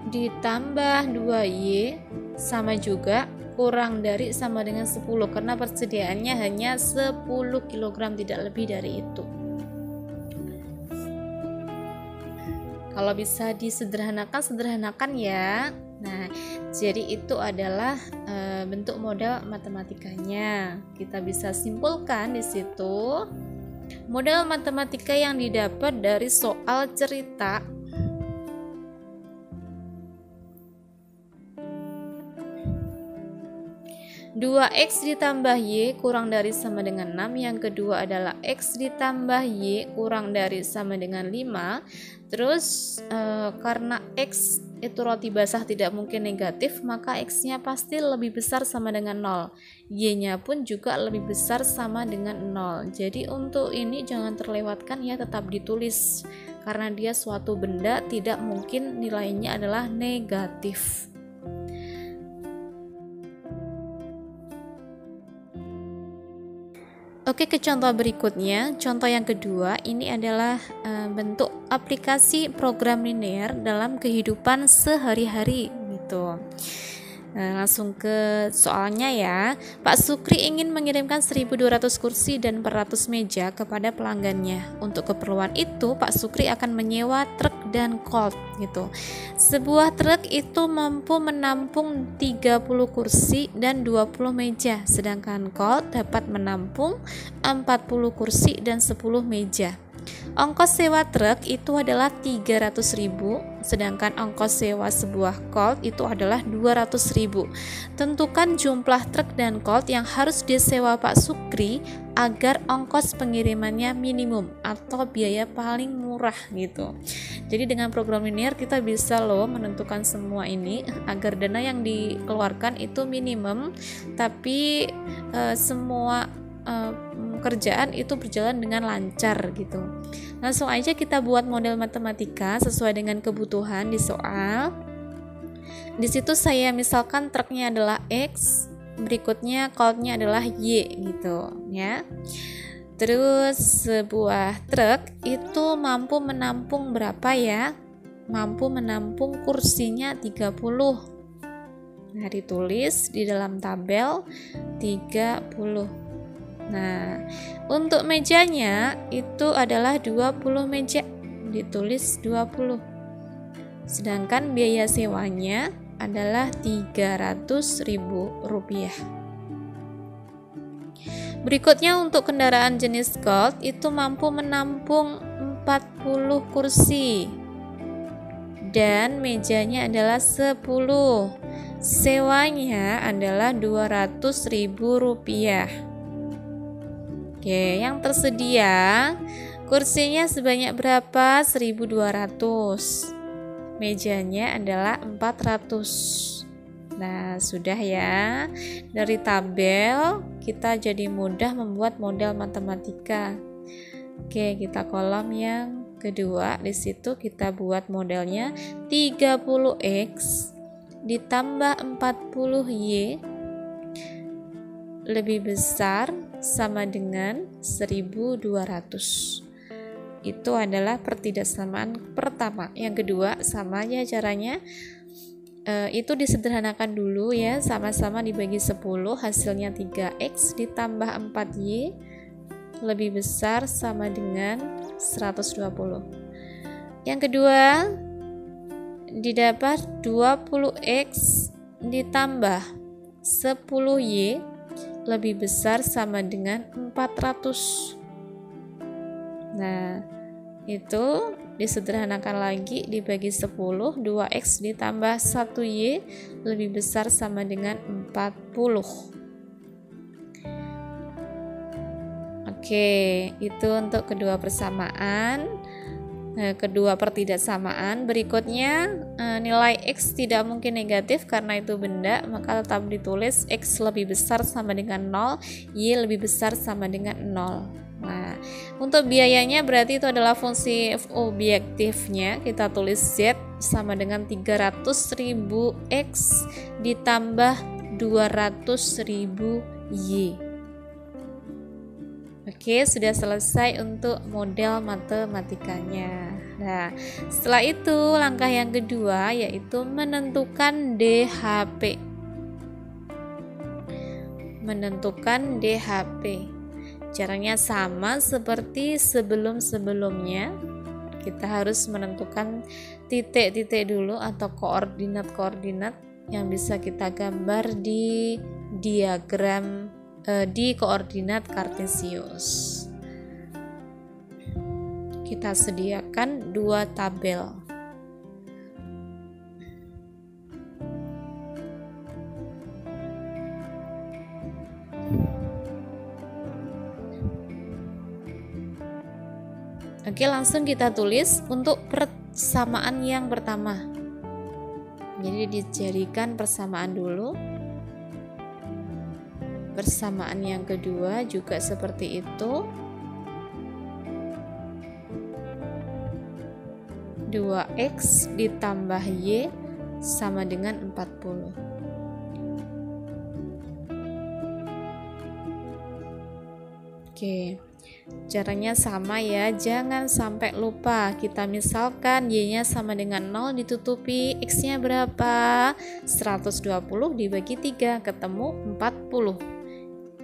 ditambah 2y sama juga kurang dari sama dengan 10, karena persediaannya hanya 10 kg, tidak lebih dari itu. Kalau bisa disederhanakan, sederhanakan ya. Nah, jadi itu adalah bentuk model matematikanya. Kita bisa simpulkan di situ. Model matematika yang didapat dari soal cerita dua x ditambah y kurang dari sama dengan 6. Yang kedua adalah x ditambah y kurang dari sama dengan 5. Terus karena x itu roti basah tidak mungkin negatif, maka x-nya pasti lebih besar sama dengan 0. Y-nya pun juga lebih besar sama dengan 0. Jadi untuk ini jangan terlewatkan ya, tetap ditulis. Karena dia suatu benda, tidak mungkin nilainya adalah negatif. Oke, ke contoh berikutnya. Contoh yang kedua, ini adalah bentuk aplikasi program linear dalam kehidupan sehari-hari gitu. Langsung ke soalnya ya. Pak Sukri ingin mengirimkan 1.200 kursi dan 400 meja kepada pelanggannya. Untuk keperluan itu, Pak Sukri akan menyewa truk dan Colt gitu. Sebuah truk itu mampu menampung 30 kursi dan 20 meja, sedangkan Colt dapat menampung 40 kursi dan 10 meja. Ongkos sewa truk itu adalah 300.000, sedangkan ongkos sewa sebuah Colt itu adalah 200.000. Tentukan jumlah truk dan Colt yang harus disewa Pak Sukri agar ongkos pengirimannya minimum atau biaya paling murah gitu. Jadi dengan program linear kita bisa menentukan semua ini agar dana yang dikeluarkan itu minimum, tapi semua kerjaan itu berjalan dengan lancar gitu. Langsung aja kita buat model matematika sesuai dengan kebutuhan di soal. Di situ saya misalkan truknya adalah X, berikutnya Coltnya adalah Y gitu ya. Terus sebuah truk itu mampu menampung berapa ya? Mampu menampung kursinya 30. Nah, ditulis di dalam tabel 30. Nah, untuk mejanya itu adalah 20 meja, ditulis 20. Sedangkan biaya sewanya adalah 300.000 rupiah. Berikutnya untuk kendaraan jenis Colt itu mampu menampung 40 kursi dan mejanya adalah 10. Sewanya adalah 200.000 rupiah. Oke, yang tersedia kursinya sebanyak berapa? 1.200. Mejanya adalah 400. Nah, sudah ya. Dari tabel kita jadi mudah membuat model matematika. Oke, kita kolom yang kedua. Di situ kita buat modelnya 30x ditambah 40y lebih besar sama dengan 1.200. Itu adalah pertidaksamaan pertama. Yang kedua sama aja caranya, itu disederhanakan dulu ya, sama-sama dibagi 10, hasilnya 3x ditambah 4y lebih besar sama dengan 120. Yang kedua, didapat 20x ditambah 10y lebih besar sama dengan 400. Nah, itu disederhanakan lagi, dibagi 10, 2x ditambah 1y lebih besar sama dengan 40. Oke, itu untuk kedua persamaan. Kedua pertidaksamaan. Berikutnya, nilai x tidak mungkin negatif karena itu benda, maka tetap ditulis x lebih besar sama dengan 0, y lebih besar sama dengan 0. Nah, untuk biayanya berarti itu adalah fungsi objektifnya. Kita tulis z sama dengan 300.000 x ditambah 200.000 y. Oke, sudah selesai untuk model matematikanya. Nah, setelah itu langkah yang kedua yaitu menentukan DHP. Menentukan DHP. Caranya sama seperti sebelum-sebelumnya. Kita harus menentukan titik-titik dulu atau koordinat-koordinat yang bisa kita gambar di diagram di koordinat kartesius. Kita sediakan 2 tabel. Oke, langsung kita tulis untuk persamaan yang pertama. Jadi dijadikan persamaan dulu. Persamaan yang kedua juga seperti itu. 2x ditambah y sama dengan 40. Oke, caranya sama ya, jangan sampai lupa. Kita misalkan y-nya sama dengan 0 ditutupi, x-nya berapa? 120 dibagi 3 ketemu 40.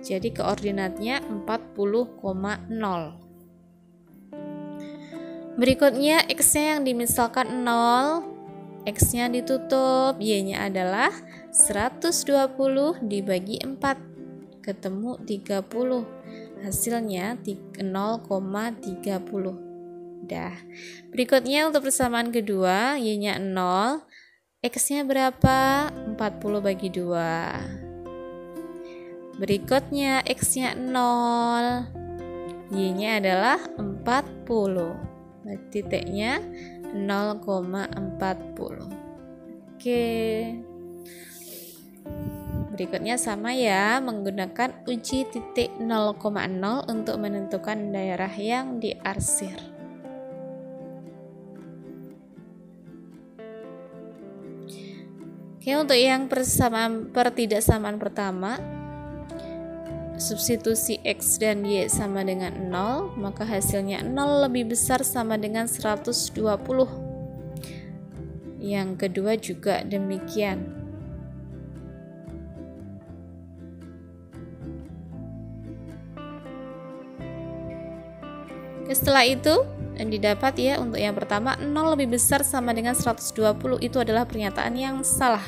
Jadi koordinatnya 40,0. Berikutnya x-nya yang dimisalkan 0, x-nya ditutup, y-nya adalah 120 dibagi 4 ketemu 30. Hasilnya 0,30. Dah. Berikutnya untuk persamaan kedua, y-nya 0, x-nya berapa? 40 bagi 2. Berikutnya x-nya 0, y-nya adalah 40. Titiknya 0,40. Oke. Berikutnya sama ya, menggunakan uji titik 0,0 untuk menentukan daerah yang diarsir. Oke, untuk yang pertidaksamaan pertama, substitusi x dan y sama dengan 0, maka hasilnya 0 lebih besar sama dengan 120. Yang kedua juga demikian. Setelah itu didapat ya, untuk yang pertama 0 lebih besar sama dengan 120, itu adalah pernyataan yang salah.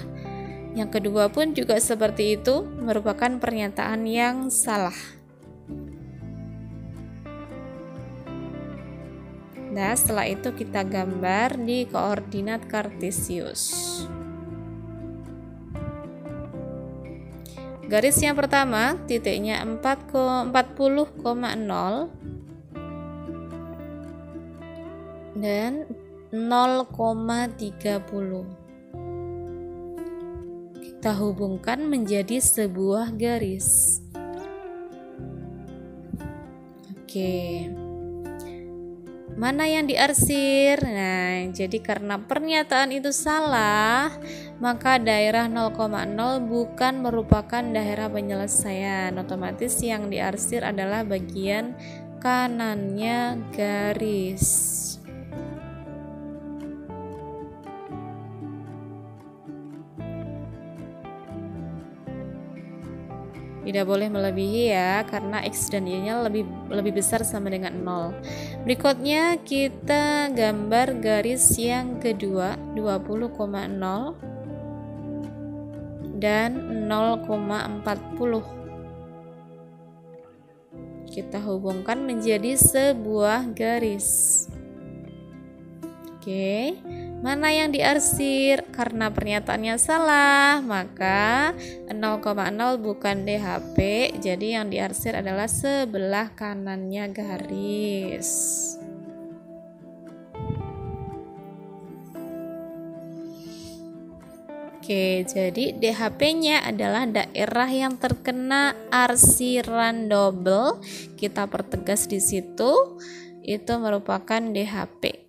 Yang kedua pun juga seperti itu, merupakan pernyataan yang salah. Nah, setelah itu kita gambar di koordinat kartesius. Garis yang pertama, titiknya 40,0 dan 0,30. Kita hubungkan menjadi sebuah garis. Oke. Mana yang diarsir? Nah, jadi karena pernyataan itu salah, maka daerah 0,0 bukan merupakan daerah penyelesaian. Otomatis yang diarsir adalah bagian kanannya garis. Tidak boleh melebihi ya, karena x dan y-nya lebih besar sama dengan 0. Berikutnya kita gambar garis yang kedua 20,0 dan 0,40. Kita hubungkan menjadi sebuah garis. Oke, mana yang diarsir? Karena pernyataannya salah, maka 0,0 bukan DHP, jadi yang diarsir adalah sebelah kanannya garis. Oke, jadi DHP-nya adalah daerah yang terkena arsiran double. Kita pertegas di situ, itu merupakan DHP.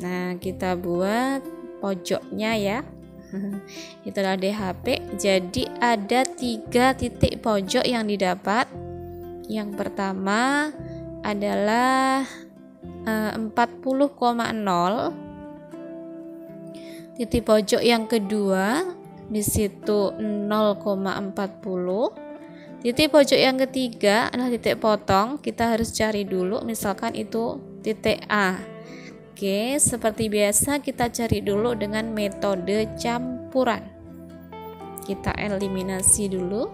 Nah, kita buat pojoknya ya. Itulah DHP. Jadi ada 3 titik pojok yang didapat. Yang pertama adalah 40,0. Titik pojok yang kedua di situ 0,40. Titik pojok yang ketiga adalah titik potong. Kita harus cari dulu, misalkan itu titik A. Oke, seperti biasa kita cari dulu dengan metode campuran. Kita eliminasi dulu.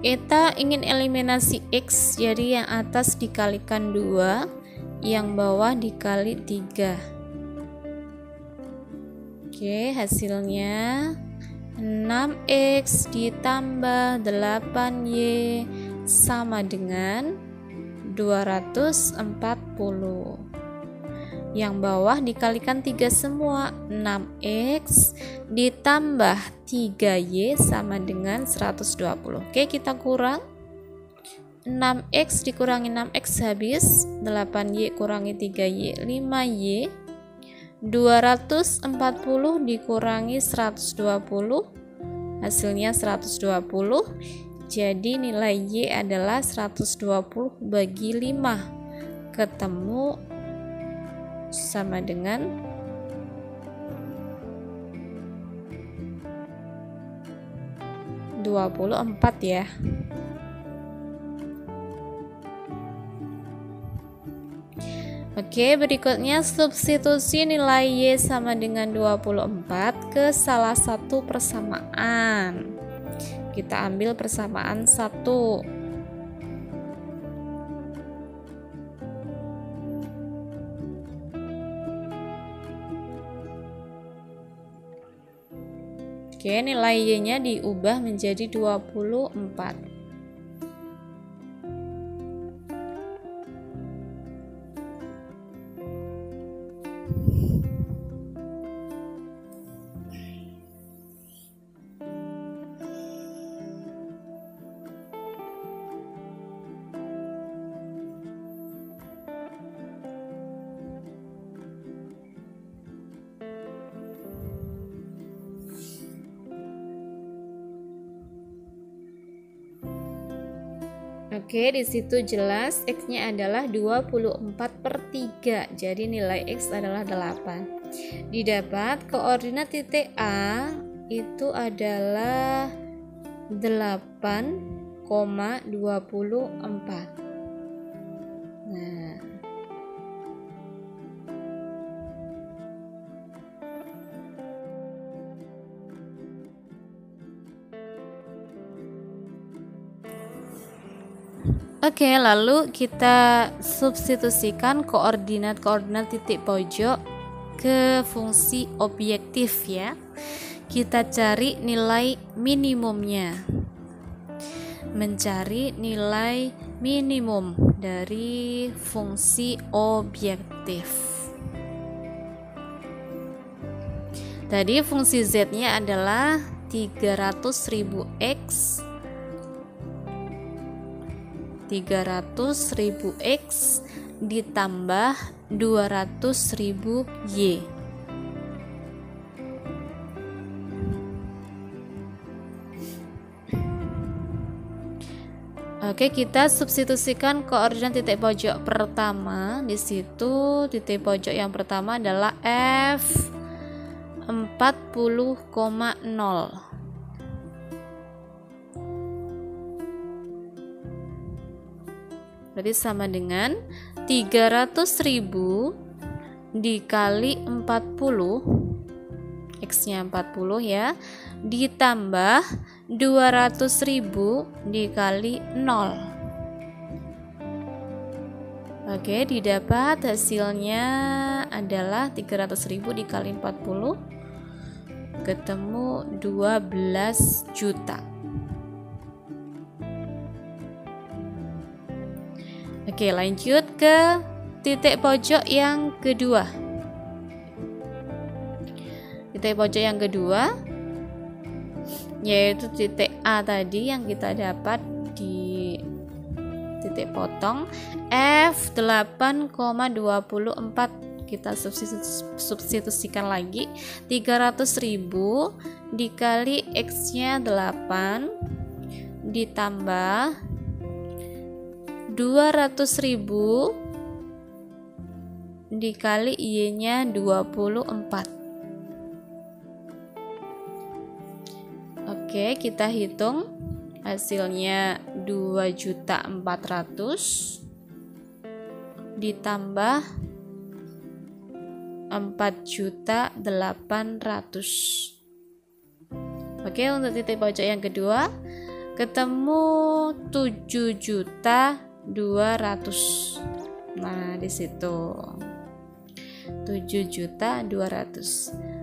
Kita ingin eliminasi X, jadi yang atas dikalikan 2, yang bawah dikali 3. Oke, hasilnya 6X ditambah 8Y sama dengan 240. Yang bawah dikalikan 3 semua, 6X ditambah 3Y sama dengan 120. Oke, kita kurang. 6X dikurangi 6X habis, 8Y kurangi 3Y, 5Y. 240 dikurangi 120, hasilnya 120. Jadi nilai Y adalah 120 bagi 5. Ketemu sama dengan 24 ya. Oke, berikutnya substitusi nilai Y sama dengan 24 ke salah satu persamaan. Kita ambil persamaan 1. Oke, nilai Y-nya diubah menjadi 24. Oke, di situ jelas X-nya adalah 24/3. Jadi nilai X adalah 8. Didapat koordinat titik A itu adalah 8,24. Nah, oke, lalu kita substitusikan koordinat-koordinat titik pojok ke fungsi objektif ya. Kita cari nilai minimumnya. Mencari nilai minimum dari fungsi objektif. Tadi fungsi Z-nya adalah 300.000X 300.000X ditambah 200.000Y. Oke, kita substitusikan koordinat titik pojok pertama. Di situ titik pojok yang pertama adalah F 40,0. Berarti sama dengan 300.000 dikali 40, X-nya 40 ya, ditambah 200.000 dikali 0. Oke, didapat hasilnya adalah 300.000 dikali 40, ketemu 12 juta. Oke, lanjut ke titik pojok yang kedua. Titik pojok yang kedua yaitu titik A tadi yang kita dapat di titik potong F 8,24. Kita substitusikan lagi 300.000 dikali X-nya 8 ditambah 200.000 dikali Y-nya 24. Oke, kita hitung hasilnya 2.400.000 ditambah 4.800.000. Oke, untuk titik pojok yang kedua ketemu 7.200.000. Nah, di situ 7.200.000.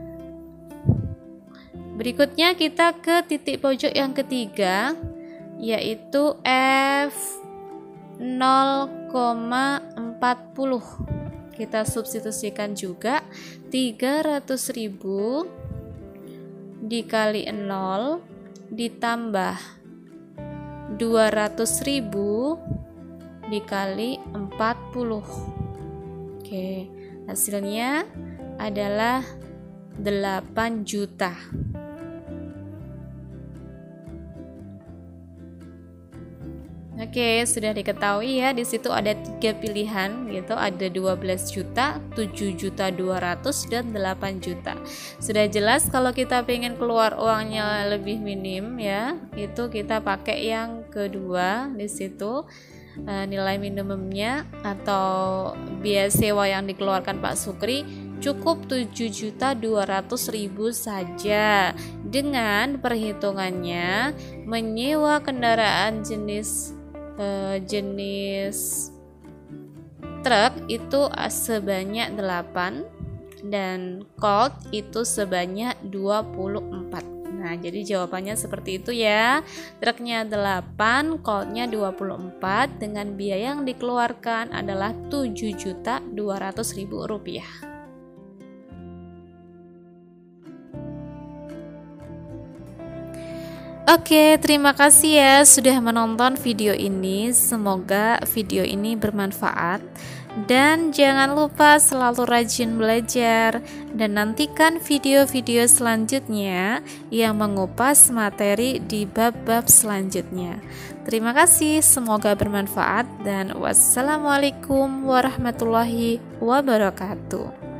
Berikutnya kita ke titik pojok yang ketiga yaitu F 0,40. Kita substitusikan juga 300.000 dikali 0 ditambah 200.000 dikali 40. Oke, hasilnya adalah 8 juta. Oke, sudah diketahui ya, di situ ada 3 pilihan gitu, ada 12 juta, 7.200.000 dan 8 juta. Sudah jelas kalau kita pengen keluar uangnya lebih minim ya, itu kita pakai yang kedua. Di situ nilai minimumnya atau biaya sewa yang dikeluarkan Pak Sukri cukup 7.200.000 saja, dengan perhitungannya menyewa kendaraan jenis truk itu sebanyak 8 dan Colt itu sebanyak 24. Nah, jadi jawabannya seperti itu ya. Truknya 8, Coltnya 24 dengan biaya yang dikeluarkan adalah 7.200.000 rupiah. Oke, terima kasih ya sudah menonton video ini. Semoga video ini bermanfaat. Dan jangan lupa selalu rajin belajar dan nantikan video-video selanjutnya yang mengupas materi di bab-bab selanjutnya. Terima kasih, semoga bermanfaat dan wassalamualaikum warahmatullahi wabarakatuh.